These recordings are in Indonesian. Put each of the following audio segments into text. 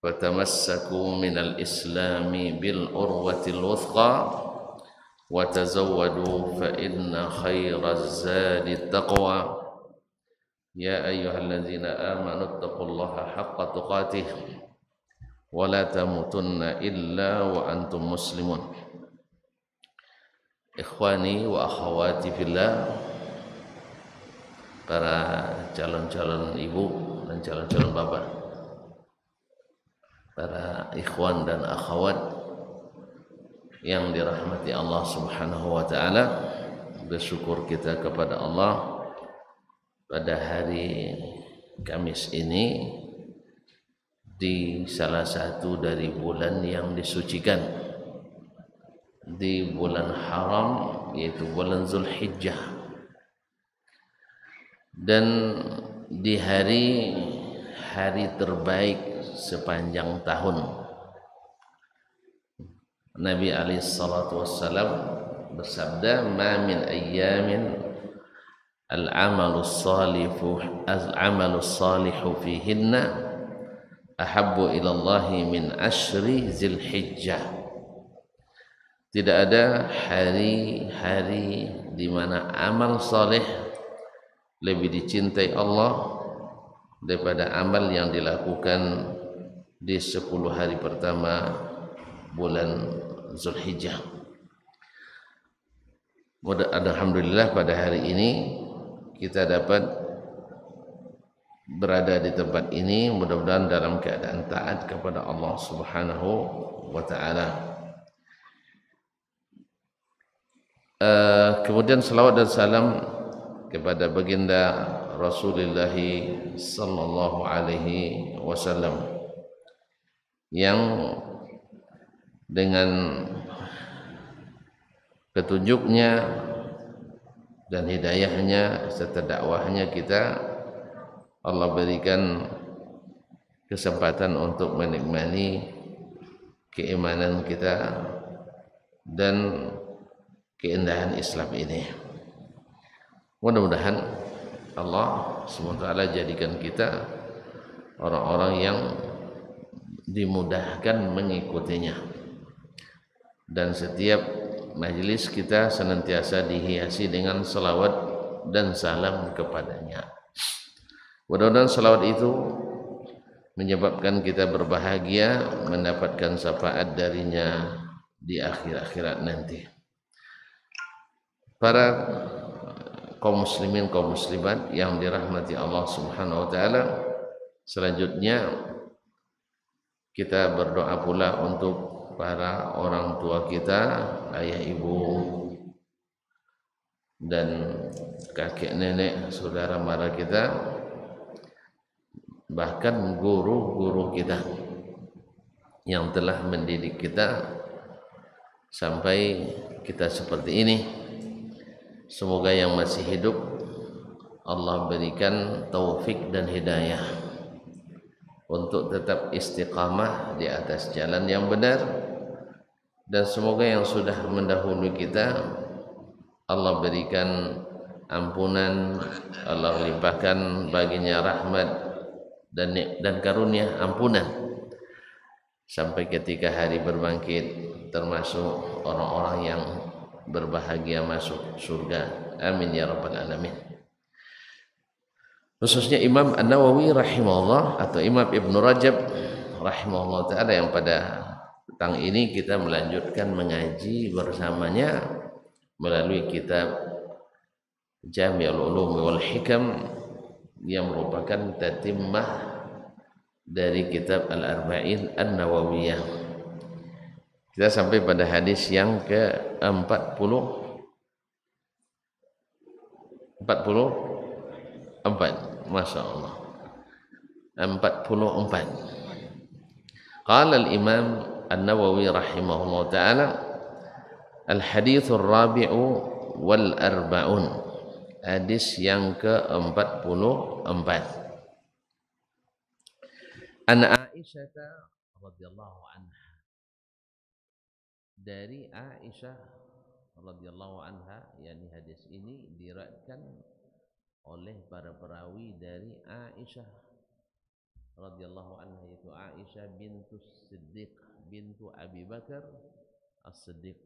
فتمسكوا من الإسلام بالعروة الوثقى وتزودوا فإن خير الزاد التقوى يا أيها الذين آمنوا اتقوا الله حق تقاته ولا تموتن إلا وأنتم مسلمون. Ikhwani wa akhwati fillah, para calon-calon ibu dan calon-calon bapak, para ikhwan dan akhwat yang dirahmati Allah Subhanahu wa taala, bersyukur kita kepada Allah pada hari Kamis ini di salah satu dari bulan yang disucikan, di bulan haram, yaitu bulan Zulhijjah, dan di hari terbaik sepanjang tahun. Nabi alaihi salatu wassalam bersabda, "Ma min ayyamin al-amalu salihu fihinna ahabbu ila Allahi min ashri Zulhijjah." Tidak ada hari-hari di mana amal saleh lebih dicintai Allah daripada amal yang dilakukan di 10 hari pertama bulan Zulhijjah. Alhamdulillah pada hari ini kita dapat berada di tempat ini, mudah-mudahan dalam keadaan taat kepada Allah Subhanahu wa taala. Kemudian salawat dan salam kepada baginda Rasulullah sallallahu alaihi wasallam yang dengan petunjuknya dan hidayahnya serta dakwahnya kita, Allah berikan kesempatan untuk menikmati keimanan kita dan keindahan Islam ini. Mudah-mudahan Allah SWT jadikan kita orang-orang yang dimudahkan mengikutinya, dan setiap majelis kita senantiasa dihiasi dengan salawat dan salam kepadanya. Mudah-mudahan salawat itu menyebabkan kita berbahagia mendapatkan syafaat darinya di akhir-akhirat nanti. Para kaum muslimin, kaum muslimat yang dirahmati Allah Subhanahu wa taala, selanjutnya kita berdoa pula untuk para orang tua kita, ayah ibu dan kakek nenek, saudara mara kita, bahkan guru-guru kita yang telah mendidik kita sampai kita seperti ini. Semoga yang masih hidup Allah berikan taufik dan hidayah untuk tetap istiqamah di atas jalan yang benar, dan semoga yang sudah mendahului kita Allah berikan ampunan, Allah limpahkan baginya rahmat dan karunia ampunan sampai ketika hari berbangkit termasuk orang-orang yang berbahagia masuk surga. Amin ya rabbal alamin. Khususnya Imam An-Nawawi rahimahullah atau Imam Ibn Rajab rahimahullah ta'ala, yang pada petang ini kita melanjutkan mengaji bersamanya melalui kitab Jami'ul Ulum wal Hikam yang merupakan tatimmah dari kitab Al-Arba'in An-Nawawiyah. Kita sampai pada hadis yang ke-44. Masya Allah, 44. Qala al-Imam An-Nawawi rahimahullah ta'ala, al-hadithur rabi'u wal arba'un, hadis yang ke-44. An Aisyah radhiyallahu anha, dari Aisyah radhiyallahu anha, yakni hadis ini diriwayatkan oleh para perawi dari Aisyah radhiyallahu anha, yaitu Aisyah bintu Siddiq bintu Abi Bakar As-Siddiq,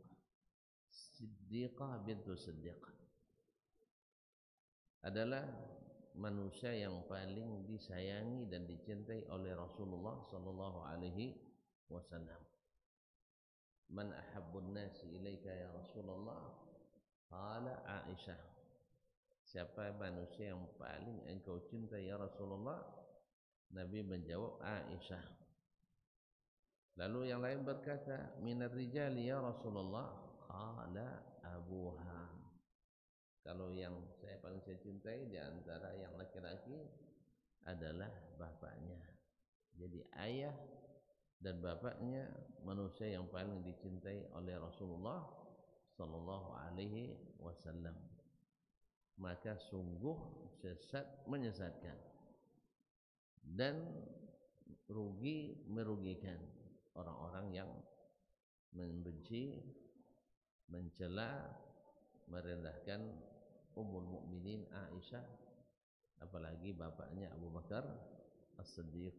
Siddiqah bintu Siddiq, adalah manusia yang paling disayangi dan dicintai oleh Rasulullah sallallahu alaihi wasallam. Man ahabbun nasi ilaika ya Rasulullah? Qala Aisyah. Siapa manusia yang paling engkau cintai ya Rasulullah? Nabi menjawab Aisyah. Lalu yang lain berkata, minar rijali ya Rasulullah? Qala abuha. Kalau yang paling saya cintai di antara yang laki-laki adalah bapaknya. Jadi ayah dan bapaknya manusia yang paling dicintai oleh Rasulullah sallallahu alaihi wasallam. Maka sungguh sesat menyesatkan dan rugi merugikan orang-orang yang membenci, mencela, merendahkan Ummul Mukminin Aisyah, apalagi bapaknya Abu Bakar As-Siddiq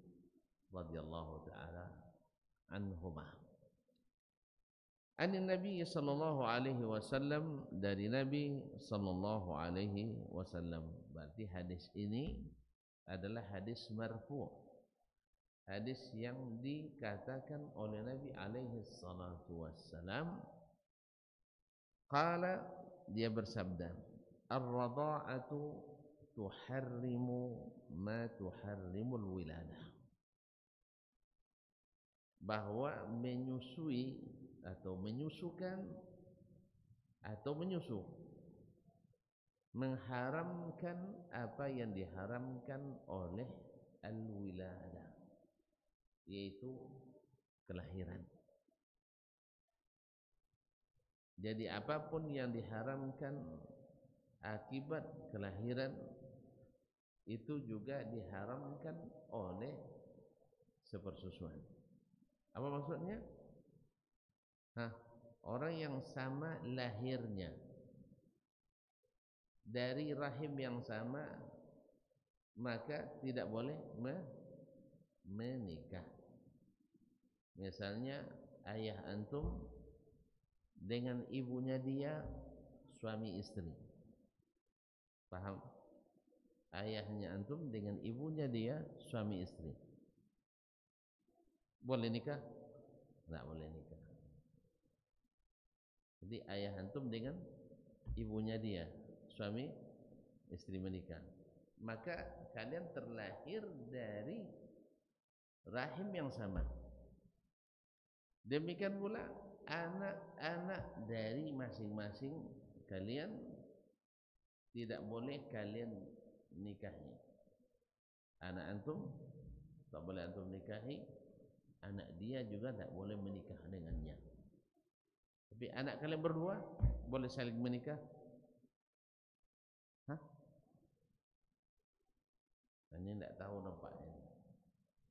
radhiyallahu taala anhuma. An Nabi sallallahu alaihi wasallam, dari Nabi sallallahu alaihi wasallam. Berarti hadis ini adalah hadis marfu', hadis yang dikatakan oleh Nabi alaihi salatu wassalam. Qala, dia bersabda, ar-radha'atu tuharrimu ma tuharrimul wiladah. Bahwa menyusui atau menyusukan atau menyusu mengharamkan apa yang diharamkan oleh al-wiladah, yaitu kelahiran. Jadi apapun yang diharamkan akibat kelahiran itu juga diharamkan oleh sepersusuan. Apa maksudnya? Orang yang sama lahirnya dari rahim yang sama, maka tidak boleh menikah. Misalnya ayah antum dengan ibunya dia suami istri. Paham? Ayahnya antum dengan ibunya dia suami istri. Boleh nikah? Tidak boleh nikah. Jadi ayah antum dengan ibunya dia suami istri menikah, maka kalian terlahir dari rahim yang sama. Demikian pula anak-anak dari masing-masing kalian tidak boleh kalian nikahi. Anak antum tak boleh antum nikahi, anak dia juga tak boleh menikah dengannya. Tapi anak kalian berdua boleh saling menikah? Ini tidak tahu nampaknya.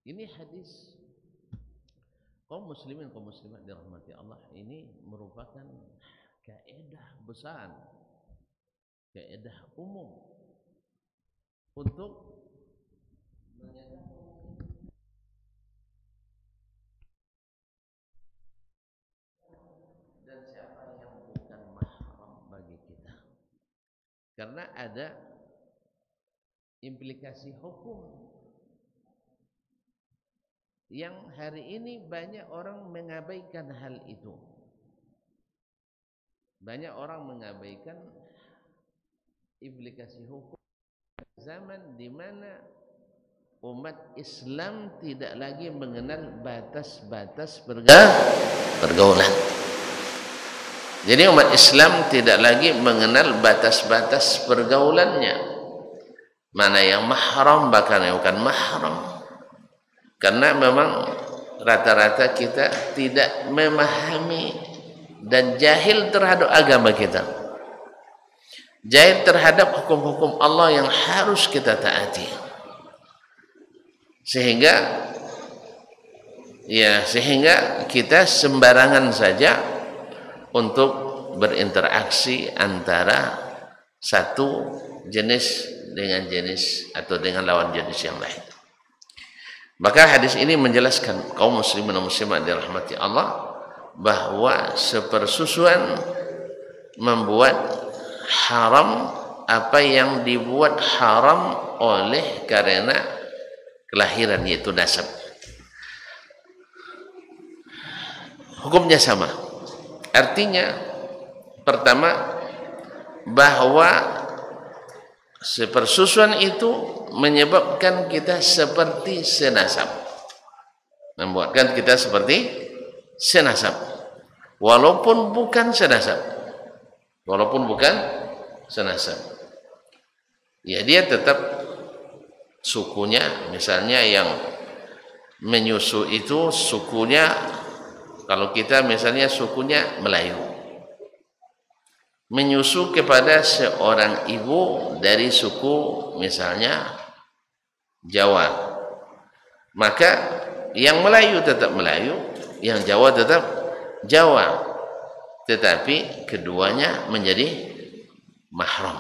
Ini hadis kaum muslimin, kaum muslimat dirahmati Allah, ini merupakan kaidah besar, kaidah umum untuk dan siapa yang bukan mahram bagi kita, karena ada implikasi hukum yang hari ini banyak orang mengabaikan hal itu. Banyak orang mengabaikan implikasi hukum zaman di mana umat Islam tidak lagi mengenal batas-batas pergaulan. Jadi umat Islam tidak lagi mengenal batas-batas pergaulannya. Mana yang mahram, bahkan yang bukan mahram. Karena memang rata-rata kita tidak memahami dan jahil terhadap agama kita, jahil terhadap hukum-hukum Allah yang harus kita taati, sehingga kita sembarangan saja untuk berinteraksi antara satu jenis dengan jenis atau dengan lawan jenis yang lain. Maka hadis ini menjelaskan kaum muslimin dan muslimat dirahmati Allah bahwa sepersusuan membuat haram apa yang dibuat haram oleh karena kelahiran, yaitu nasab. Hukumnya sama. Artinya pertama bahwa sepersusuan itu menyebabkan kita seperti senasab, membuatkan kita seperti senasab, walaupun bukan senasab, ya dia tetap sukunya. Misalnya yang menyusu itu sukunya, kalau kita misalnya sukunya Melayu, menyusu kepada seorang ibu dari suku misalnya Jawa, maka yang Melayu tetap Melayu, yang Jawa tetap Jawa, tetapi keduanya menjadi mahram,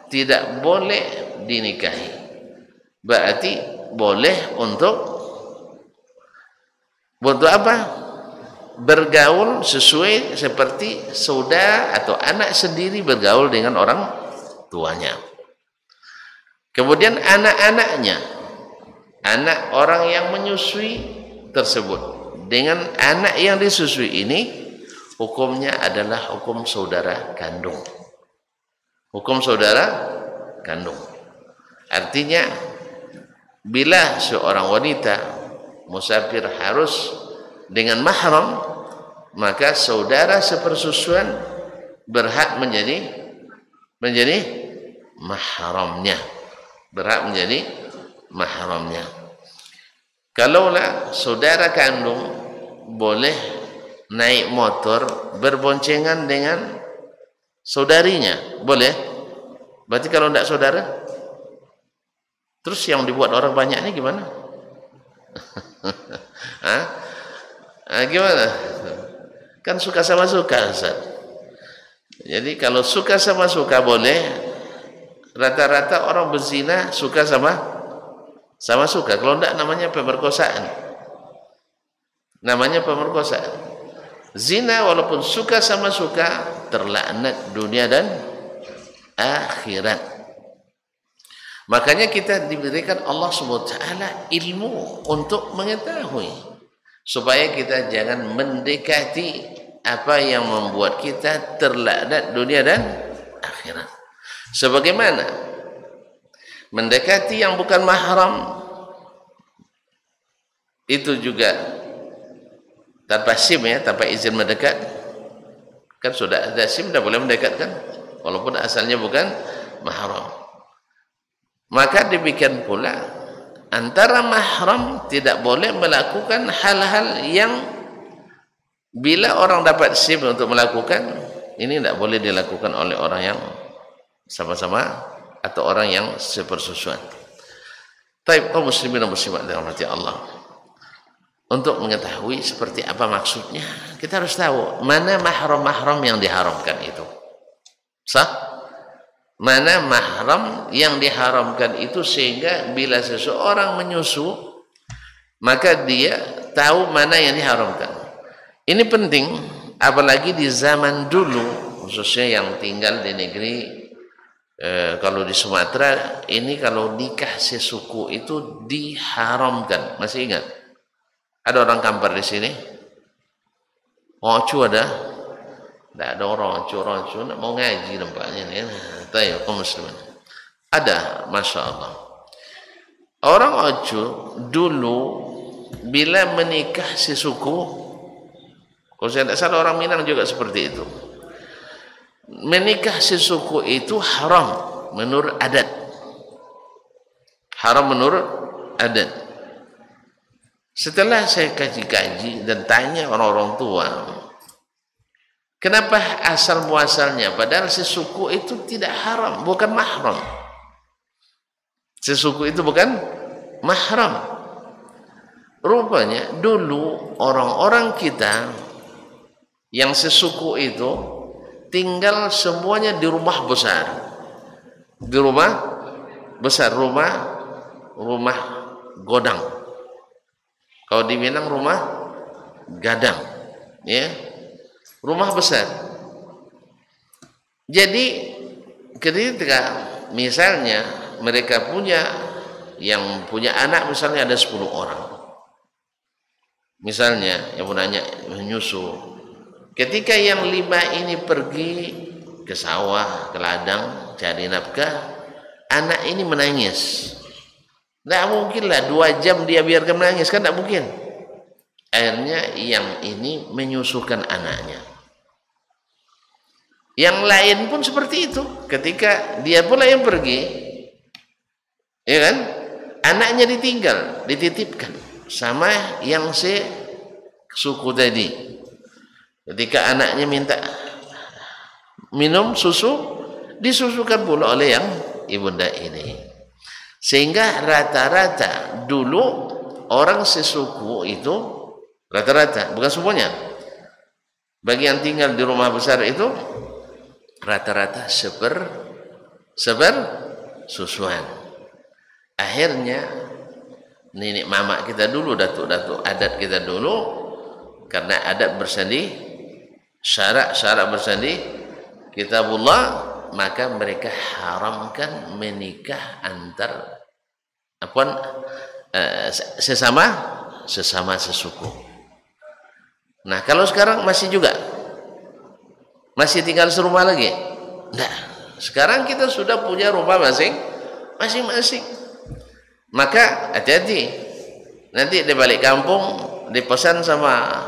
tidak boleh dinikahi. Berarti boleh untuk apa? Bergaul sesuai seperti saudara atau anak sendiri bergaul dengan orang tuanya. Kemudian anak-anaknya, anak orang yang menyusui tersebut dengan anak yang disusui ini, hukumnya adalah hukum saudara kandung. Hukum saudara kandung. Artinya bila seorang wanita musafir harus dengan mahram, maka saudara sepersusuan berhak menjadi mahramnya, Kalaulah saudara kandung boleh naik motor berboncengan dengan saudarinya, boleh. Berarti kalau tidak saudara, terus yang dibuat orang banyak ini gimana? Gimana? Kan suka sama suka, Ustaz. Jadi kalau suka sama suka boleh. Rata-rata orang berzina suka sama suka. Kalau tidak namanya pemerkosaan. Zina walaupun suka sama suka terlaknat dunia dan akhirat. Makanya kita diberikan Allah SWT ilmu untuk mengetahui, supaya kita jangan mendekati apa yang membuat kita terlaknat dunia dan akhirat. Sebagaimana mendekati yang bukan mahram itu juga tanpa SIM, tanpa izin mendekat, kan sudah ada SIM, tidak boleh mendekat kan, walaupun asalnya bukan mahram. Maka demikian pula antara mahram tidak boleh melakukan hal-hal yang bila orang dapat SIM untuk melakukan, ini tidak boleh dilakukan oleh orang yang sama-sama atau orang yang sepersusuan. Taib kaum muslimin dan muslimat dirahmati Allah. Untuk mengetahui seperti apa maksudnya, kita harus tahu mana mahram-mahram yang diharamkan itu. Sah? Mana mahram yang diharamkan itu, sehingga bila seseorang menyusu maka dia tahu mana yang diharamkan. Ini penting, apalagi di zaman dulu, khususnya yang tinggal di negeri, kalau di Sumatera ini kalau nikah sesuku itu diharamkan. Masih ingat? Ada orang Kampar di sini? Ocu ada? Tidak ada orang Ocu mau ngaji nampaknya ni. Tahu kaum muslimin. Ada, masya Allah. Orang Ocu dulu bila menikah sesuku, kalau saya tidak salah orang Minang juga seperti itu. Menikah sesuku itu haram menurut adat. Setelah saya kaji-kaji dan tanya orang-orang tua, kenapa asal muasalnya, padahal sesuku itu tidak haram, bukan mahram. Sesuku itu bukan mahram. Rupanya dulu orang-orang kita yang sesuku itu tinggal semuanya di rumah besar. Di rumah besar, rumah rumah godang. Kalau di Minang rumah gadang, ya, rumah besar. Jadi ketika misalnya mereka yang punya anak misalnya ada 10 orang, misalnya yang punya menyusu, ketika yang 5 ini pergi ke sawah, ke ladang cari nafkah, anak ini menangis. Tidak mungkinlah 2 jam dia biarkan menangis, kan tidak mungkin. Akhirnya yang ini menyusukan anaknya. Yang lain pun seperti itu. Ketika dia pula yang pergi, ya kan, anaknya ditinggal, dititipkan sama yang suku tadi. Ketika anaknya minta minum susu, disusukan pula oleh yang ibunda ini. Sehingga rata-rata dulu orang sesuku itu, rata-rata, bukan semuanya, bagi yang tinggal di rumah besar itu rata-rata susuan. Akhirnya nenek mama kita dulu, datuk-datuk adat kita dulu, karena adat bersanding, syarak bersanding kitabullah, maka mereka haramkan menikah antar sesama sesuku. Nah, kalau sekarang masih tinggal serumah lagi? Nah, sekarang kita sudah punya rumah masing-masing. Maka hati-hati, nanti di balik kampung dipesan sama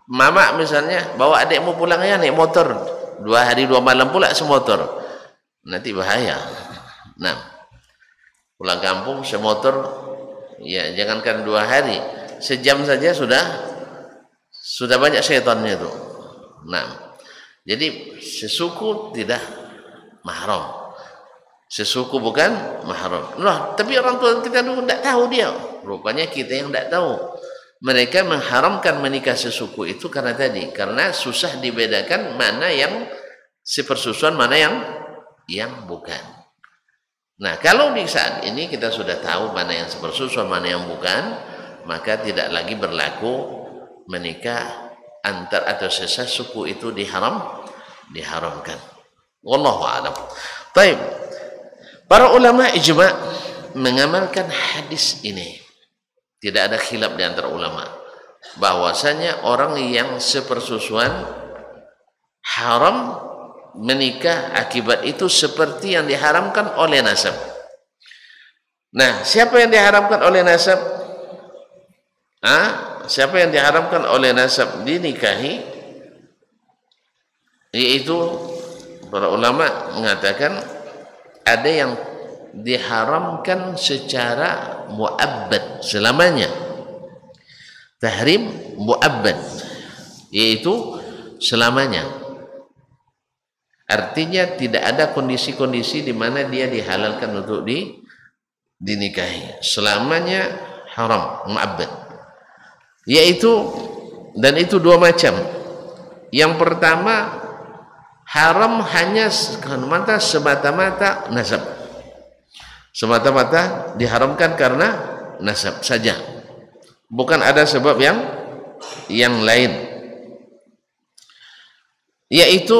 mama misalnya, bawa adikmu pulangnya naik motor, 2 hari 2 malam pula semotor, nanti bahaya. Nah, pulang kampung semotor, ya jangankan 2 hari, sejam saja sudah banyak setannya itu. Nah, jadi sesuku tidak mahram, sesuku bukan mahram. Nah, tapi orang tua kita dulu tidak tahu dia. Rupanya kita yang tidak tahu. Mereka mengharamkan menikah sesuku itu karena susah dibedakan mana yang sepersusuan, mana yang bukan. Nah, kalau di saat ini kita sudah tahu mana yang sepersusuan, mana yang bukan, maka tidak lagi berlaku menikah antar atau sesuku itu diharamkan. Wallahu a'lam. Baik. Para ulama ijma' mengamalkan hadis ini. Tidak ada khilaf di antara ulama bahwasanya orang yang sepersusuan haram menikah akibat itu seperti yang diharamkan oleh nasab. Nah, siapa yang diharamkan oleh nasab? Siapa yang diharamkan oleh nasab dinikahi? Yaitu para ulama mengatakan ada yang diharamkan secara mu'abbad selamanya, tahrim mu'abbad, yaitu selamanya. Artinya tidak ada kondisi-kondisi di mana dia dihalalkan untuk dinikahi, selamanya haram mu'abbad. Yaitu, dan itu 2 macam. Yang pertama, haram hanya semata-mata nasab, semata-mata diharamkan karena nasab saja, bukan ada sebab yang lain. Yaitu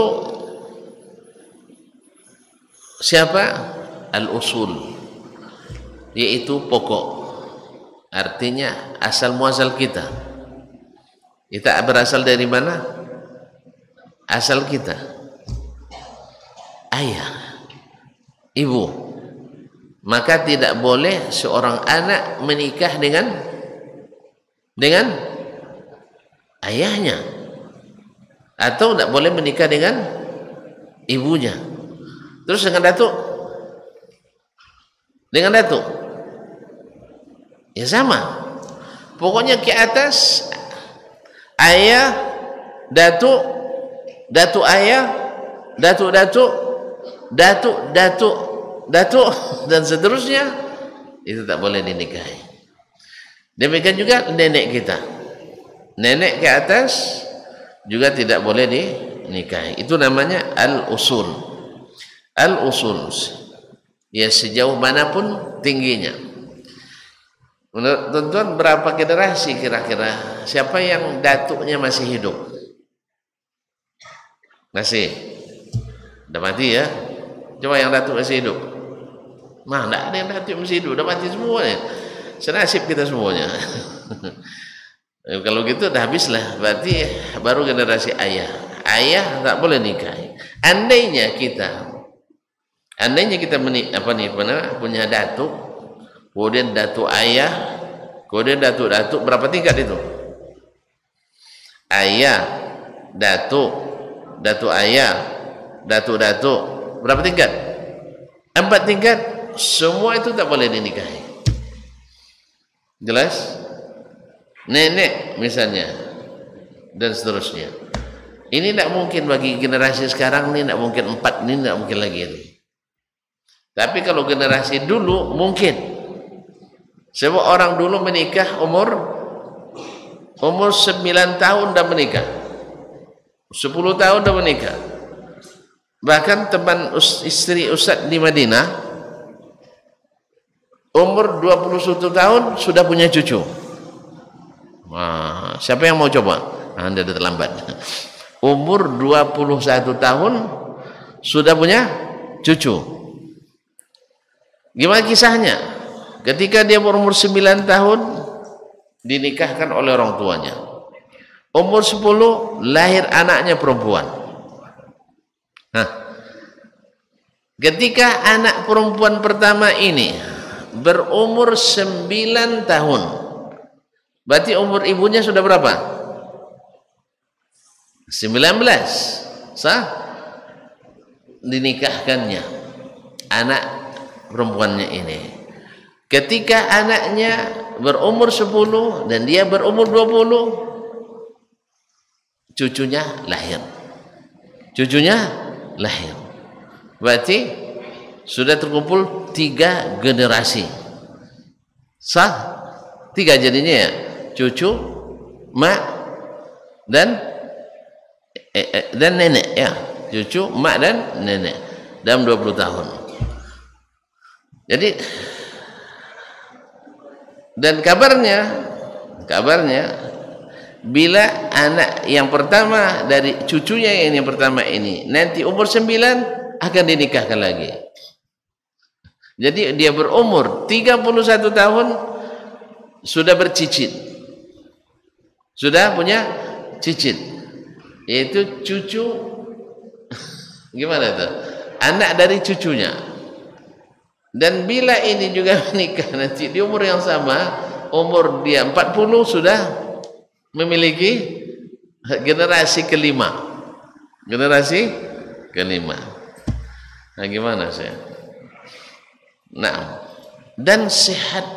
siapa? Al-usul, yaitu pokok, artinya asal muasal kita berasal dari mana? Asal kita ayah, ibu. Maka tidak boleh seorang anak menikah dengan ayahnya, atau tidak boleh menikah dengan ibunya. Terus dengan datuk ya sama, pokoknya ke atas ayah, datuk ayah, datuk dan seterusnya, itu tak boleh dinikahi. Demikian juga nenek kita, nenek ke atas juga tidak boleh dinikahi. Itu namanya al-usul, ya sejauh manapun tingginya. Menurut tuan-tuan berapa generasi kira-kira? Siapa yang datuknya masih hidup? Masih? Udah mati ya? Coba yang datuk masih hidup. Nah, enggak ada yang datuk masih hidup, udah mati semuanya. Senasib kita semuanya. Kalau gitu udah habislah. Berarti baru generasi ayah. Ayah tak boleh nikah. Andainya kita punya datuk, kemudian datuk ayah, kemudian datuk berapa tingkat itu? Ayah, datuk ayah, datuk berapa tingkat? 4 tingkat. Semua itu tak boleh dinikahi. Jelas? Nenek misalnya dan seterusnya. Ini tidak mungkin bagi generasi sekarang ini, tidak mungkin 4 ini, tidak mungkin lagi ini. Tapi kalau generasi dulu mungkin. Sebab orang dulu menikah umur 9 tahun dah menikah, 10 tahun dah menikah. Bahkan teman istri Ustaz di Madinah umur 21 tahun sudah punya cucu. Wah, siapa yang mau coba? Anda dah terlambat. Umur 21 tahun sudah punya cucu. Gimana kisahnya? Ketika dia berumur 9 tahun dinikahkan oleh orang tuanya. Umur 10 lahir anaknya perempuan. Nah, ketika anak perempuan pertama ini berumur 9 tahun, berarti umur ibunya sudah berapa? 19. Sah? Dinikahkannya anak perempuannya ini. Ketika anaknya berumur 10 dan dia berumur 20, cucunya lahir. Berarti sudah terkumpul 3 generasi. Sah? 3 jadinya ya. Cucu, mak, dan nenek ya. Cucu, mak, dan nenek dalam 20 tahun. Jadi dan kabarnya bila anak yang pertama dari cucunya yang pertama ini nanti umur 9 akan dinikahkan lagi. Jadi dia berumur 31 tahun sudah bercicit, sudah punya cicit, yaitu cucu. Gimana itu? Anak dari cucunya. Dan bila ini juga menikah nanti di umur yang sama, umur dia 40 sudah memiliki generasi kelima. Nah, gimana saya? Nah, dan sehat,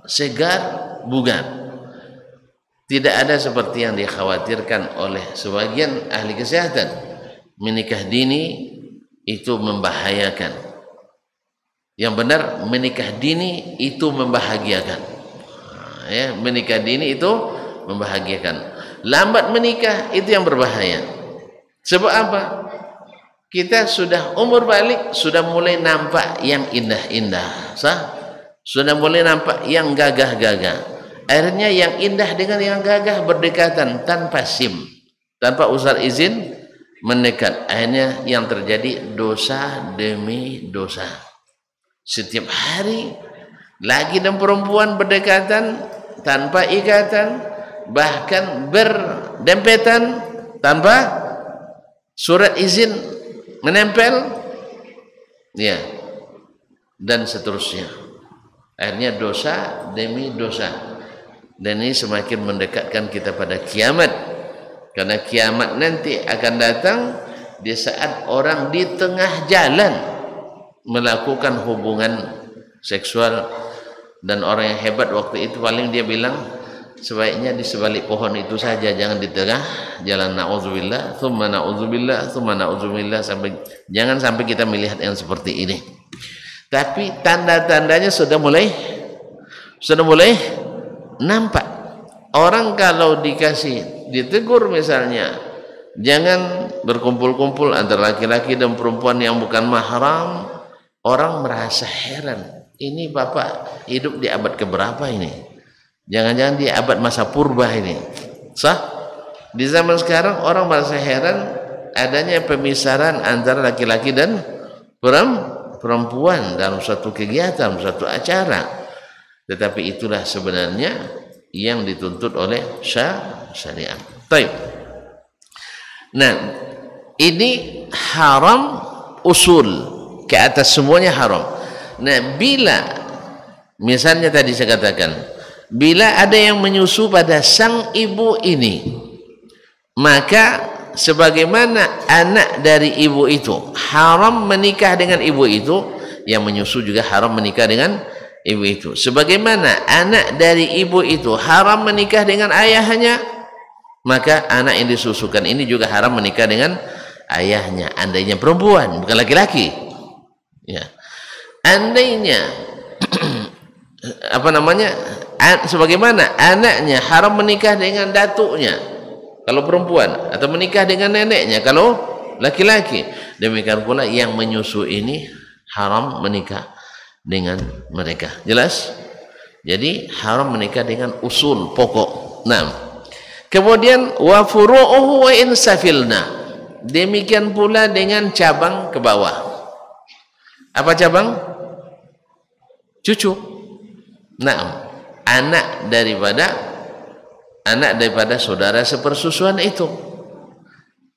segar, bugar. Tidak ada seperti yang dikhawatirkan oleh sebagian ahli kesehatan. Menikah dini itu membahayakan. Yang benar, menikah dini itu membahagiakan. Ya, menikah dini itu membahagiakan. Lambat menikah itu yang berbahaya. Sebab apa? Kita sudah umur balik, sudah mulai nampak yang indah-indah. Sah? Sudah mulai nampak yang gagah-gagah. Akhirnya yang indah dengan yang gagah berdekatan tanpa SIM, tanpa usar izin mendekat. Akhirnya yang terjadi dosa demi dosa. Setiap hari laki dan perempuan berdekatan tanpa ikatan, bahkan berdempetan tanpa surat izin menempel, ya, dan seterusnya. Akhirnya dosa demi dosa, dan ini semakin mendekatkan kita pada kiamat, karena kiamat nanti akan datang di saat orang di tengah jalan melakukan hubungan seksual, dan orang yang hebat waktu itu paling dia bilang sebaiknya di sebalik pohon itu saja, jangan di tengah jalan. Na'udzubillah, thumma na'udzubillah, thumma na'udzubillah, jangan sampai kita melihat yang seperti ini. Tapi tanda-tandanya sudah mulai nampak. Orang kalau ditegur misalnya, jangan berkumpul-kumpul antara laki-laki dan perempuan yang bukan mahram, orang merasa heran, ini bapak hidup di abad keberapa ini? Jangan-jangan di abad masa purba ini. Sah? Di zaman sekarang orang merasa heran adanya pemisahan antara laki-laki dan perempuan dalam suatu kegiatan, suatu acara. Tetapi itulah sebenarnya yang dituntut oleh syariat. Baik. Nah, ini haram usul, ke atas semuanya haram. Nah, bila misalnya tadi saya katakan, bila ada yang menyusu pada sang ibu ini, maka sebagaimana anak dari ibu itu haram menikah dengan ibu itu, yang menyusu juga haram menikah dengan ibu itu. Sebagaimana anak dari ibu itu haram menikah dengan ayahnya, maka anak yang disusukan ini juga haram menikah dengan ayahnya, andainya perempuan bukan laki-laki. Ya, andainya sebagaimana anaknya haram menikah dengan datuknya kalau perempuan, atau menikah dengan neneknya kalau laki-laki, demikian pula yang menyusu ini haram menikah dengan mereka. Jelas? Jadi haram menikah dengan usul pokok. Nah, kemudian wa furu'uhu wa insafilna, demikian pula dengan cabang ke bawah. Apa cabang? Cucu. Nah, anak daripada saudara sepersusuan itu.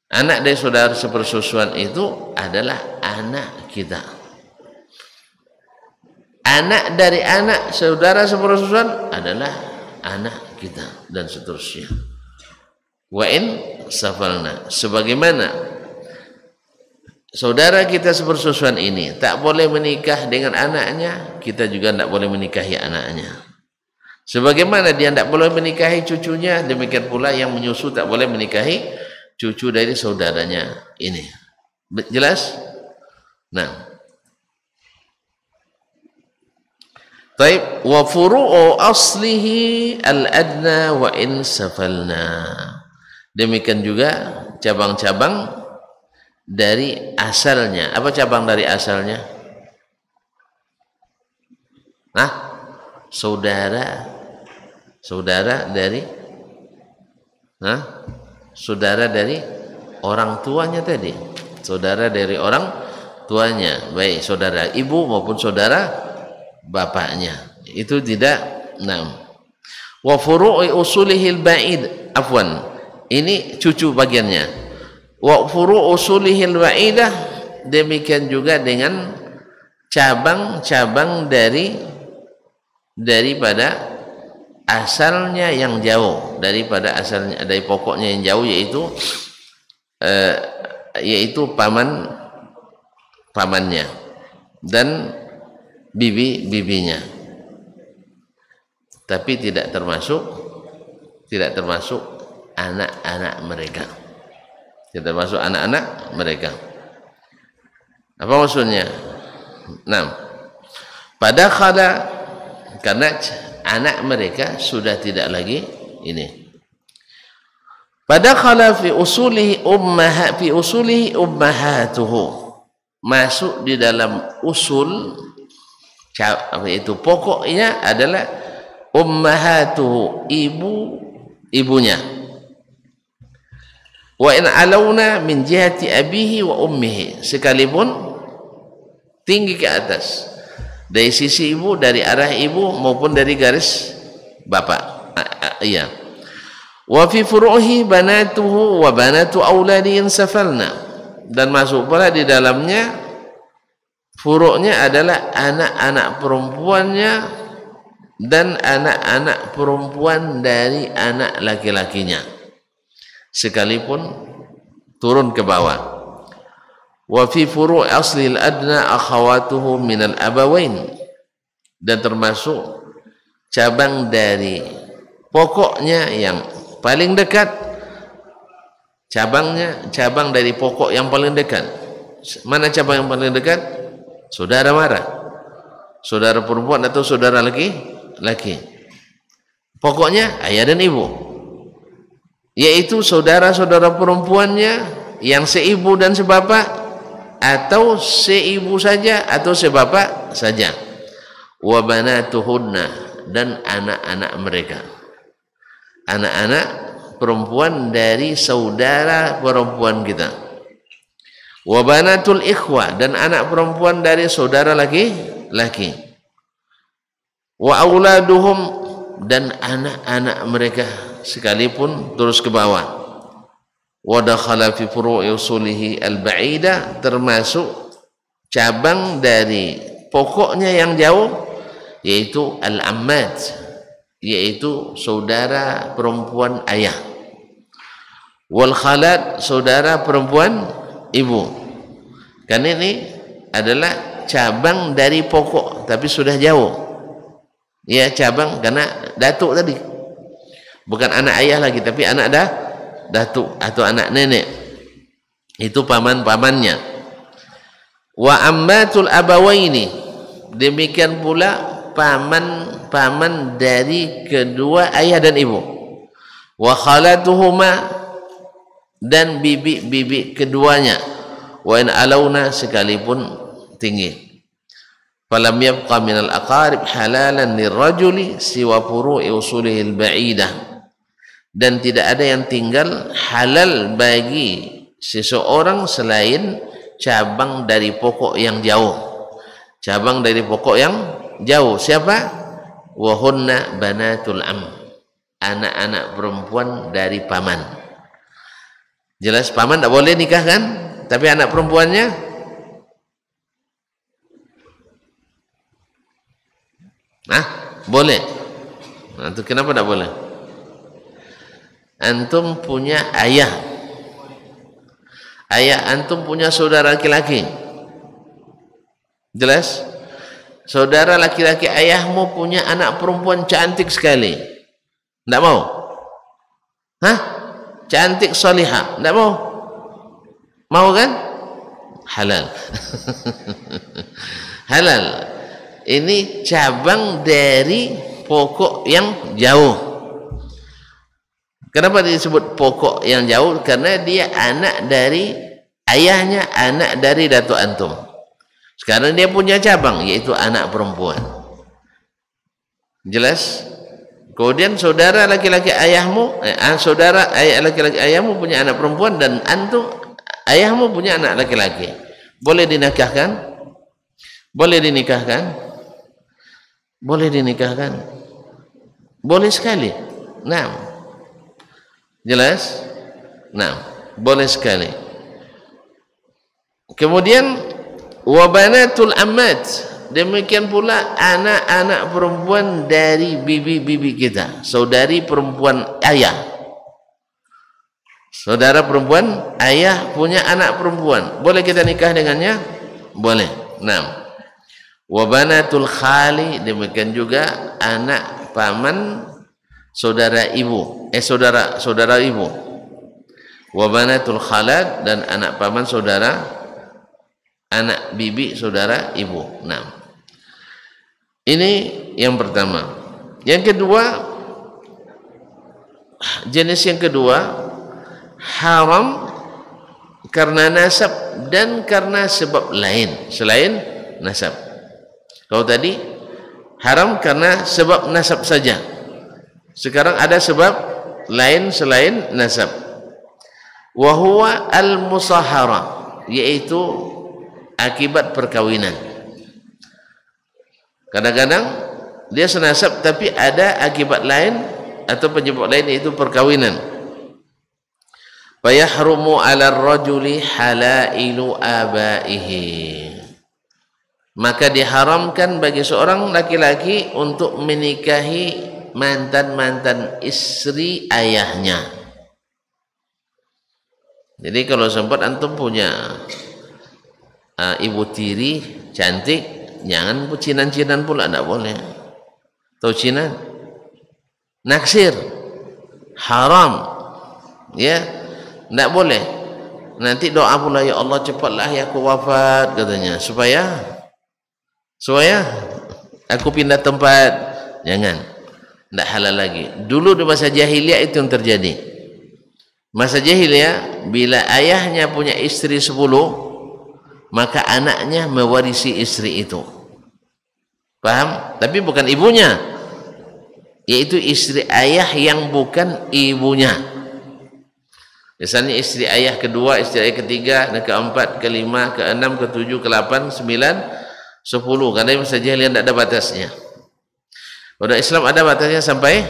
Anak dari saudara sepersusuan itu adalah anak kita. Anak dari anak saudara sepersusuan adalah anak kita, dan seterusnya. Wa in safalna, sebagaimana saudara kita sepersusuan ini tak boleh menikah dengan anaknya, kita juga tidak boleh menikahi anaknya. Sebagaimana dia tidak boleh menikahi cucunya, demikian pula yang menyusu tak boleh menikahi cucu dari saudaranya ini. Jelas? Nah, taib wa furu'u aslihi al-adna wa in safalna, demikian juga cabang-cabang dari asalnya. Apa cabang dari asalnya? Nah, saudara dari orang tuanya tadi. Saudara dari orang tuanya, baik saudara ibu maupun saudara bapaknya. Itu tidak. Nah, wa furu'i usulihil ba'id, afwan, ini cucu bagiannya. Wa furu' usulihil wa'idah, demikian juga dengan cabang-cabang daripada asalnya yang jauh, daripada asalnya, dari pokoknya yang jauh, yaitu pamannya dan bibinya, tapi tidak termasuk anak-anak mereka. Tidak termasuk anak-anak mereka. Apa maksudnya? Nah, karena anak mereka sudah tidak lagi ini. Padakhala fi usulihi ummahatuhu, masuk di dalam usul, itu pokoknya adalah ummahatuhu, ibunya. Wa in alawna min jihati abihi wa ummihi, sekalipun tinggi ke atas dari sisi ibu, dari arah ibu maupun dari garis bapak. Iya. Wa fi furuhi banatuhu wa banatu auladi safalna, dan masuk pula di dalamnya furuknya adalah anak-anak perempuannya dan anak-anak perempuan dari anak laki-lakinya, sekalipun turun ke bawah. Wa fi furu' asli al-adna akhawatuhu min al-abawain, dan termasuk cabang dari pokoknya yang paling dekat, cabang dari pokok yang paling dekat. Mana cabang yang paling dekat? Saudara mana? Saudara perempuan atau saudara laki? Pokoknya ayah dan ibu, yaitu saudara-saudara perempuannya yang seibu dan sebapak, atau seibu saja atau sebapak saja. Wa banatuhunna, dan anak-anak mereka. Anak-anak perempuan dari saudara perempuan kita. Wa banatul ikhwa, dan anak perempuan dari saudara laki-laki. Wa auladuhum, dan anak-anak mereka sekalipun terus ke bawah. Wa dakhala fi furu'i usulihi al-ba'ida, termasuk cabang dari pokoknya yang jauh, yaitu al-ammat, yaitu saudara perempuan ayah. Wal khalat, saudara perempuan ibu. Kan ini adalah cabang dari pokok tapi sudah jauh. Ya, cabang karena datuk tadi. Bukan anak ayah lagi tapi anak datuk atau anak nenek. Itu paman-pamannya. Wa ammatul abawaini, demikian pula paman dari kedua ayah dan ibu. Wa khalatuhuma, dan bibi-bibi keduanya. Wa in alauna, sekalipun tinggi. Falam yabqa minal aqarib halalan lirrajuli siwa furu'i usulihi al-ba'idah, dan tidak ada yang tinggal halal bagi seseorang selain cabang dari pokok yang jauh. Cabang dari pokok yang jauh. Siapa? Wahunna banatul am, anak-anak perempuan dari paman. Jelas paman tak boleh nikah kan? Tapi anak perempuannya boleh. Nah, itu kenapa tak boleh? Antum punya ayah. Ayah antum punya saudara laki-laki. Jelas? Saudara laki-laki ayahmu punya anak perempuan cantik sekali. Tak mau? Cantik salihah, tak mau? Mau kan? Halal. Halal. Ini cabang dari pokok yang jauh. Kenapa disebut pokok yang jauh? Karena dia anak dari ayahnya, anak dari datuk antum. Sekarang dia punya cabang, yaitu anak perempuan. Jelas? Kemudian saudara laki-laki ayahmu, saudara laki-laki ayahmu punya anak perempuan, dan antum ayahmu punya anak laki-laki. Boleh dinikahkan? Boleh dinikahkan? Boleh dinikahkan? Boleh sekali. Nah, jelas? Nah, boleh sekali. Kemudian wabanatul ammat, demikian pula anak-anak perempuan dari bibi-bibi kita, saudari perempuan ayah. Saudara perempuan ayah punya anak perempuan, boleh kita nikah dengannya? Boleh. Nah, wabanatul khali, demikian juga anak paman saudara ibu, saudara ibu. Wabanatul khalat, dan anak paman saudara, anak bibi saudara ibu. Nah, ini yang pertama. Yang kedua, jenis yang kedua, haram karena nasab dan karena sebab lain selain nasab. Kalau tadi haram karena sebab nasab saja, sekarang ada sebab lain selain nasab. Wa huwa al-musahara, yaitu akibat perkawinan. Kadang-kadang dia senasab tapi ada akibat lain atau penyebab lain, yaitu perkawinan. Fayahrumu 'ala ar-rajuli halailu abaihi, maka diharamkan bagi seorang laki-laki untuk menikahi mantan-mantan istri ayahnya. Jadi kalau sempat antum punya ibu tiri cantik, jangan cinan-cinan pula, tidak boleh. Tahu cinan? Naksir, haram, ya, tidak boleh. Nanti doa pula, ya Allah cepatlah ya aku wafat, katanya, supaya aku pindah tempat. Jangan, tidak halal lagi. Dulu di masa jahiliyah itu yang terjadi. Masa jahiliyah, bila ayahnya punya istri 10, maka anaknya mewarisi istri itu. Paham? Tapi bukan ibunya. yaitu istri ayah yang bukan ibunya. Misalnya istri ayah kedua, istri ayah ketiga, dan keempat, kelima, keenam, ketujuh, ke-8, 9, 10. Karena Imam Sajjali tidak ada batasnya. Pada Islam ada batasnya sampai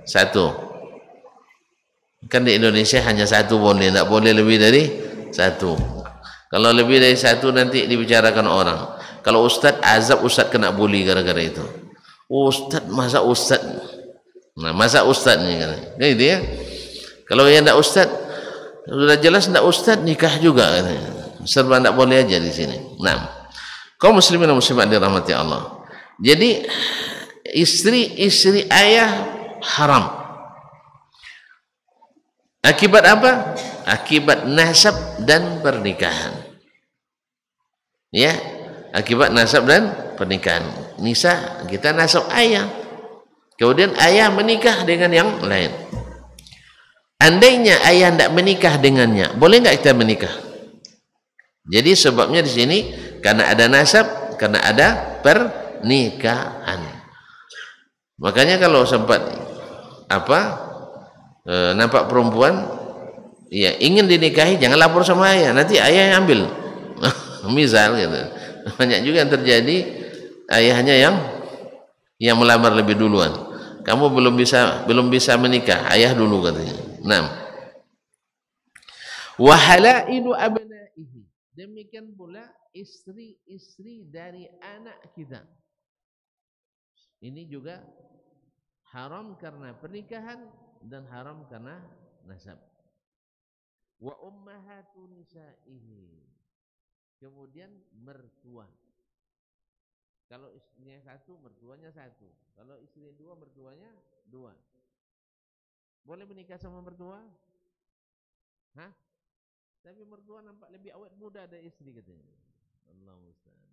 1. Kan di Indonesia hanya 1 boleh, tidak boleh lebih dari 1. Kalau lebih dari 1 nanti dibicarakan orang. Kalau ustaz azab, ustaz kena bully gara-gara itu. Ustaz, masa ustaz? Nah, masa ustaz nih kan? Gitu ya. Kalau yang tidak ustaz, sudah jelas tidak ustaz, nikah juga katanya. Serba tidak boleh aja di sini. Nah, kaum muslimin dan muslimat dirahmati Allah. Jadi istri ayah haram. Akibat apa? Akibat nasab dan pernikahan. Ya, akibat nasab dan pernikahan. Nisa, kita nasab ayah. Kemudian ayah menikah dengan yang lain. Andainya ayah tidak menikah dengannya, boleh nggak kita menikah? Jadi sebabnya di sini karena ada nasab, karena ada pernikahan. Makanya kalau sempat nampak perempuan ya ingin dinikahi, jangan lapor sama ayah, nanti ayah yang ambil. Misal gitu. Banyak juga yang terjadi, ayahnya yang melamar lebih duluan. Kamu belum bisa menikah, ayah dulu katanya. Nah, wa halailu abnaihi, demikian pula istri-istri dari anak kita. Ini juga haram karena pernikahan dan haram karena nasab. Wa ummahatu nisaihi, kemudian mertua. Kalau istrinya 1, mertuanya 1. Kalau istri 2, mertuanya 2. Boleh menikah sama mertua? Hah? Tapi mertua nampak lebih awet muda dari istri katanya. Allah musta'an.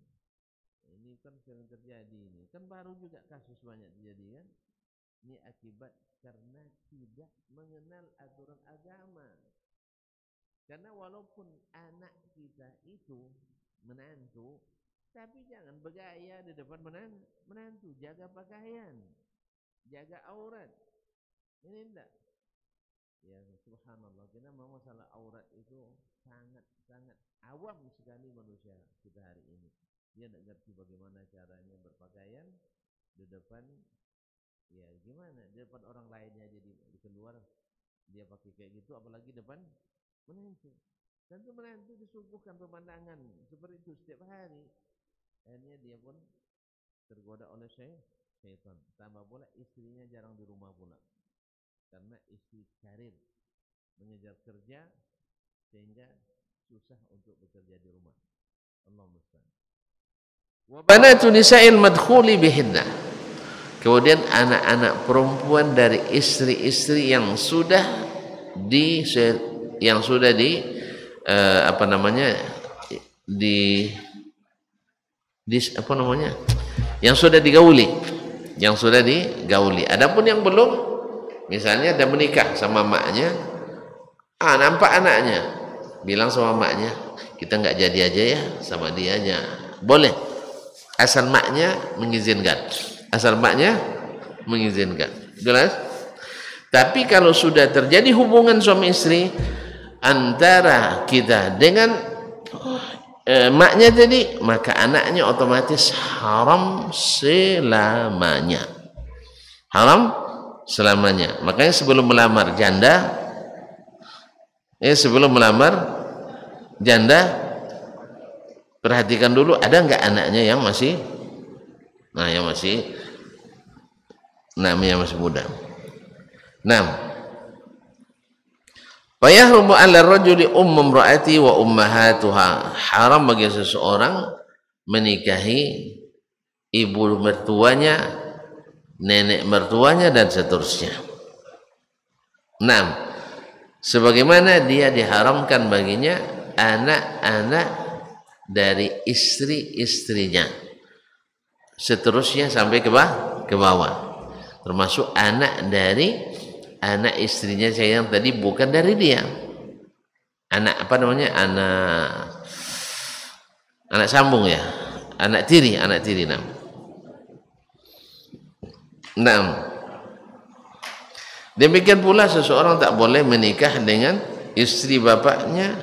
Ini kan sering terjadi ini. Kan baru juga kasus banyak terjadi kan? Ini akibat karena tidak mengenal aturan agama. Karena walaupun anak kita itu menantu, tapi jangan bergaya di depan menantu. Jaga pakaian, jaga aurat. Ini enggak. Ya subhanallah, kenapa masalah aurat itu sangat awam sekali manusia kita hari ini. Dia tidak ngerti bagaimana caranya berpakaian di depan, ya gimana, di depan orang lainnya, jadi di keluar dia pakai kayak gitu, apalagi depan menantu. Tentu menantu disuguhkan pemandangan seperti itu setiap hari. Akhirnya dia pun tergoda oleh syaitan. Tambah pula istrinya jarang di rumah pula, karena istri karir mengejar kerja sehingga susah untuk bekerja di rumah. Allah musta'an. Wa banatu nisa'il madkhuli bihinna, kemudian anak-anak perempuan dari istri-istri yang sudah yang sudah digauli. Adapun yang belum, misalnya ada menikah sama maknya, nampak anaknya, bilang sama maknya, kita nggak jadi aja ya sama dia aja. Boleh, asal maknya mengizinkan. Jelas? Tapi kalau sudah terjadi hubungan suami istri antara kita dengan maknya tadi, maka anaknya otomatis haram selamanya. Makanya sebelum melamar janda, perhatikan dulu ada enggak anaknya yang masih namanya masih muda. Fayahrumu 'ala ar-rajuli ummu imra'ati wa ummahatuha, haram bagi seseorang menikahi ibu mertuanya, nenek mertuanya dan seterusnya. Sebagaimana dia diharamkan baginya anak-anak dari istri-istrinya, seterusnya sampai ke bawah, termasuk anak dari anak istrinya saya yang tadi bukan dari dia, anak sambung ya, anak tiri. Demikian pula seseorang tak boleh menikah dengan istri bapaknya,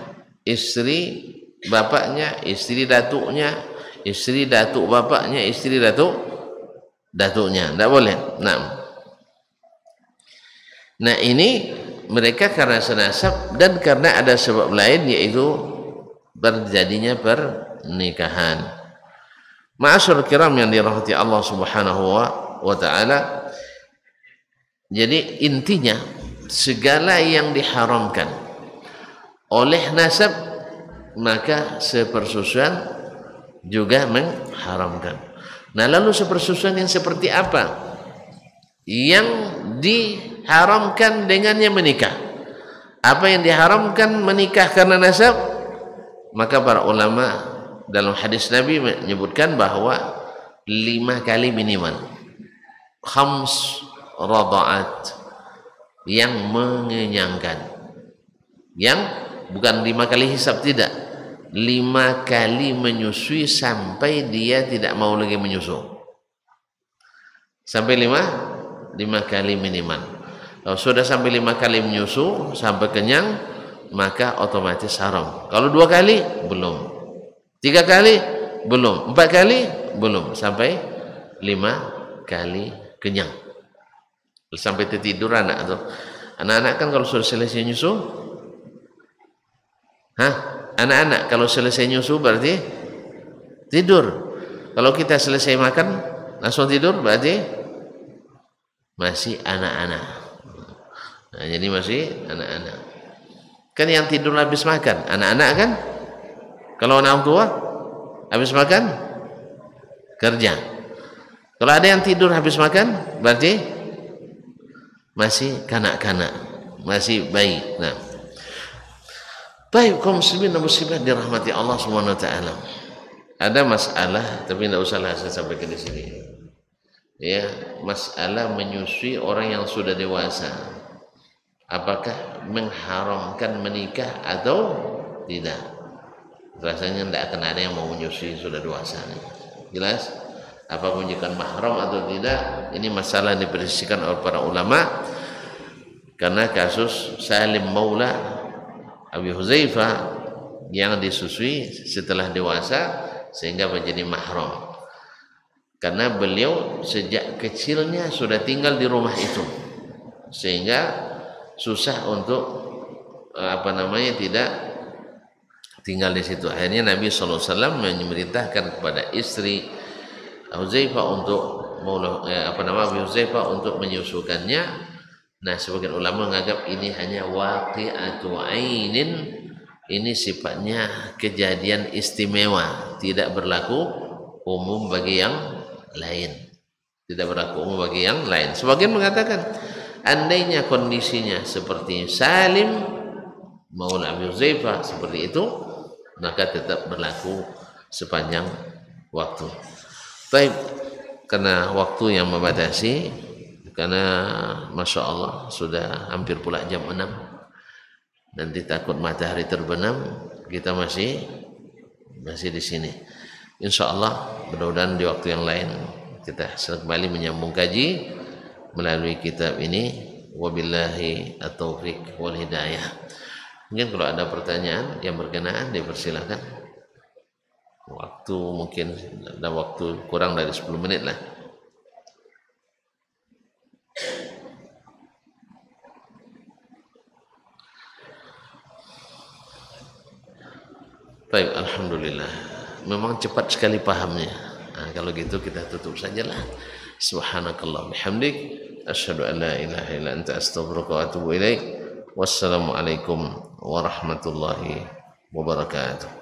istri bapaknya, istri datuknya, istri datuk bapaknya, istri datuknya. Tak boleh. Nah ini mereka karena senasab dan karena ada sebab lain, yaitu terjadinya pernikahan. Ma'asyur kiram yang dirahmati Allah Subhanahu wa ta'ala. Jadi intinya segala yang diharamkan oleh nasab, maka sepersusuan juga mengharamkan. Nah lalu sepersusuan yang seperti apa yang diharamkan dengannya menikah? Apa yang diharamkan menikah karena nasab? Maka para ulama dalam hadis Nabi menyebutkan bahwa 5 kali minimal, khams rada'at, yang mengenyangkan, yang bukan 5 kali hisab, tidak, 5 kali menyusui sampai dia tidak mau lagi menyusu, sampai 5 kali minimal. Kalau sudah sampai 5 kali menyusu sampai kenyang, maka otomatis haram. Kalau 2 kali belum, 3 kali belum, 4 kali belum, sampai 5 kali kenyang, sampai tertidur anak tuh. Anak-anak kan kalau sudah selesai nyusu, anak-anak kalau selesai nyusu berarti tidur. Kalau kita selesai makan langsung tidur berarti masih anak-anak. Nah, jadi masih anak-anak. Kan yang tidur habis makan anak-anak kan. Kalau anak tua habis makan kerja. Kalau ada yang tidur habis makan berarti masih kanak-kanak, masih bayi. Nah, baik kaum muslimin dan muslimat dirahmati Allah Subhanahu wa taala. Ada masalah tapi tidak usahlah saya sampaikan di sini. Ya, masalah menyusui orang yang sudah dewasa. Apakah mengharamkan menikah atau tidak? Rasanya tidak akan ada yang mau menyusui sudah dewasa. Jelas? Apapun jika mahram atau tidak, ini masalah yang diperhatikan oleh para ulama. Karena kasus Salim Maula Abi Huzaifah yang disusui setelah dewasa sehingga menjadi mahram, karena beliau sejak kecilnya sudah tinggal di rumah itu sehingga susah untuk tidak tinggal di situ. Akhirnya Nabi SAW memerintahkan kepada istri Huzaifah untuk Abi Huzaifah untuk menyusukannya. Nah, sebagian ulama menganggap ini hanya waqi'atu ainin, ini sifatnya kejadian istimewa, tidak berlaku umum bagi yang lain. Tidak berlaku umum bagi yang lain. Sebagian mengatakan andainya kondisinya seperti Salim Maula Abi Huzaifah seperti itu, maka tetap berlaku sepanjang waktu. Baik, karena waktu yang membatasi, karena Masya Allah sudah hampir pula jam 6, nanti takut matahari terbenam, kita masih di sini. Insya Allah mudah-mudahan di waktu yang lain kita kembali menyambung kaji melalui kitab ini. Wabillahi at-taufiq wal hidayah. Mungkin kalau ada pertanyaan yang berkenaan dipersilakan. Waktu mungkin ada waktu kurang dari 10 menit lah. Baik, alhamdulillah. Memang cepat sekali pahamnya. Nah, kalau gitu kita tutup sajalah. Subhanakallah bihamdik, asyhadu an la ilaha illa anta astaghfiruka wa atubu ilaik. Wassalamualaikum warahmatullahi wabarakatuh.